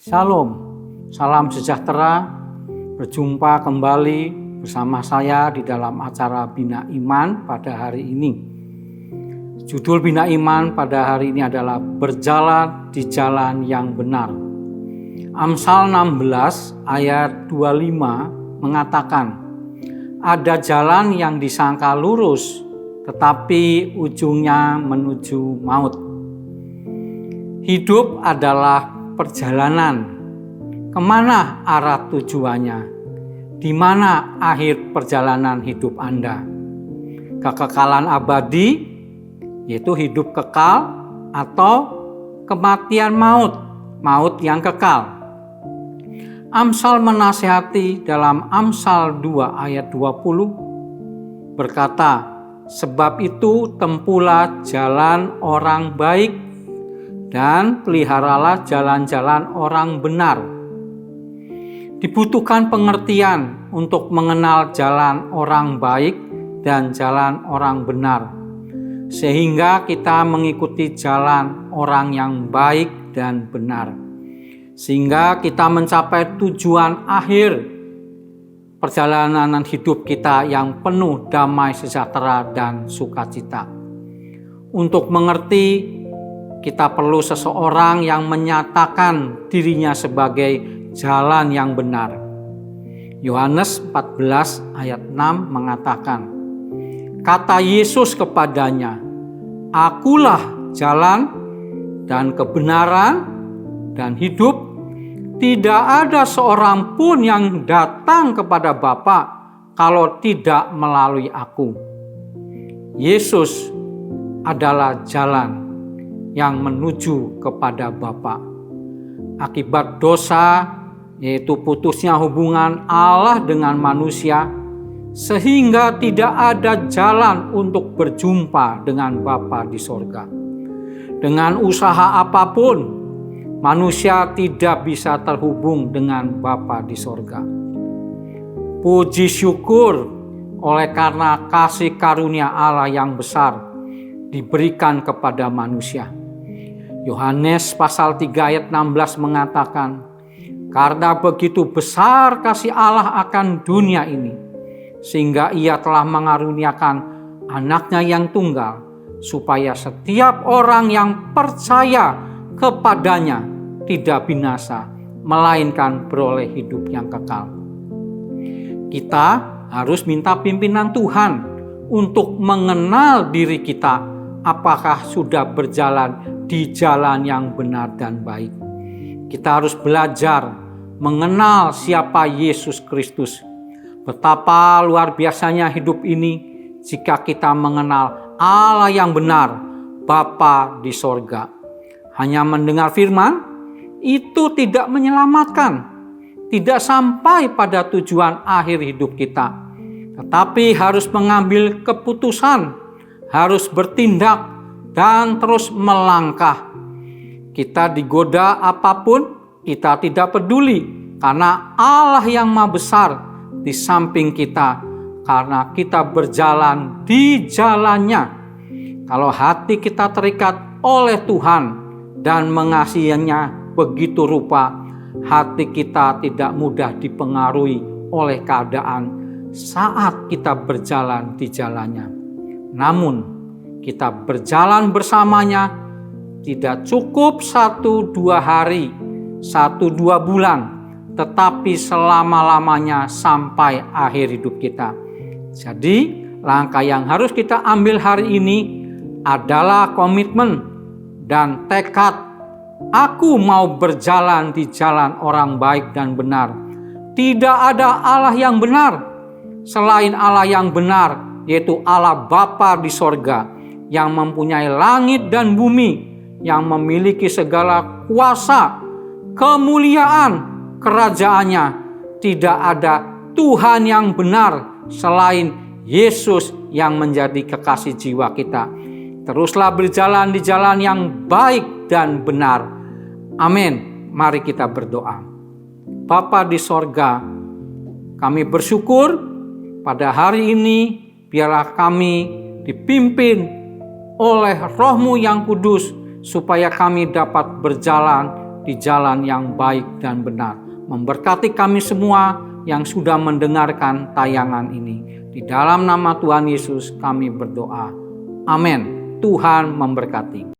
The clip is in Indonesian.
Shalom, salam sejahtera, berjumpa kembali bersama saya di dalam acara Bina Iman pada hari ini. Judul Bina Iman pada hari ini adalah Berjalan di Jalan yang Benar. Amsal 16 ayat 25 mengatakan, ada jalan yang disangka lurus, tetapi ujungnya menuju maut. Hidup adalah perjalanan. Kemana arah tujuannya? Di mana akhir perjalanan hidup Anda? Kekekalan abadi, yaitu hidup kekal, atau kematian maut yang kekal. Amsal menasihati dalam Amsal 2 ayat 20 berkata, sebab itu tempuhlah jalan orang baik dan peliharalah jalan-jalan orang benar. Dibutuhkan pengertian untuk mengenal jalan orang baik dan jalan orang benar, sehingga kita mengikuti jalan orang yang baik dan benar, sehingga kita mencapai tujuan akhir perjalanan hidup kita yang penuh damai sejahtera dan sukacita. Untuk mengerti, kita perlu seseorang yang menyatakan dirinya sebagai jalan yang benar. Yohanes 14 ayat 6 mengatakan, kata Yesus kepadanya, akulah jalan dan kebenaran dan hidup. Tidak ada seorang pun yang datang kepada Bapa kalau tidak melalui aku. Yesus adalah jalan yang menuju kepada Bapa. Akibat dosa, yaitu putusnya hubungan Allah dengan manusia, sehingga tidak ada jalan untuk berjumpa dengan Bapa di sorga. Dengan usaha apapun, manusia tidak bisa terhubung dengan Bapa di sorga. Puji syukur oleh karena kasih karunia Allah yang besar diberikan kepada manusia. Yohanes pasal 3 ayat 16 mengatakan, karena begitu besar kasih Allah akan dunia ini, sehingga ia telah mengaruniakan anaknya yang tunggal, supaya setiap orang yang percaya kepadanya tidak binasa, melainkan beroleh hidup yang kekal. Kita harus minta pimpinan Tuhan untuk mengenal diri kita, apakah sudah berjalan di jalan yang benar dan baik. Kita harus belajar mengenal siapa Yesus Kristus. Betapa luar biasanya hidup ini jika kita mengenal Allah yang benar, Bapa di sorga. Hanya mendengar firman, itu tidak menyelamatkan, tidak sampai pada tujuan akhir hidup kita. Tetapi harus mengambil keputusan, harus bertindak, dan terus melangkah. Kita digoda apapun, kita tidak peduli, karena Allah yang Maha Besar di samping kita, karena kita berjalan di jalannya. Kalau hati kita terikat oleh Tuhan dan mengasihinya begitu rupa, hati kita tidak mudah dipengaruhi oleh keadaan saat kita berjalan di jalannya. Namun kita berjalan bersamanya tidak cukup 1-2 hari, 1-2 bulan, tetapi selama-lamanya sampai akhir hidup kita. Jadi langkah yang harus kita ambil hari ini adalah komitmen dan tekad. Aku mau berjalan di jalan orang baik dan benar. Tidak ada Allah yang benar selain Allah yang benar, yaitu Allah Bapa di sorga, yang mempunyai langit dan bumi, yang memiliki segala kuasa, kemuliaan kerajaannya. Tidak ada Tuhan yang benar selain Yesus yang menjadi kekasih jiwa kita. Teruslah berjalan di jalan yang baik dan benar. Amin. Mari kita berdoa. Bapa di sorga, kami bersyukur pada hari ini, biarlah kami dipimpin oleh Roh-Mu yang kudus, supaya kami dapat berjalan di jalan yang baik dan benar. Memberkati kami semua yang sudah mendengarkan tayangan ini. Di dalam nama Tuhan Yesus kami berdoa. Amin. Tuhan memberkati.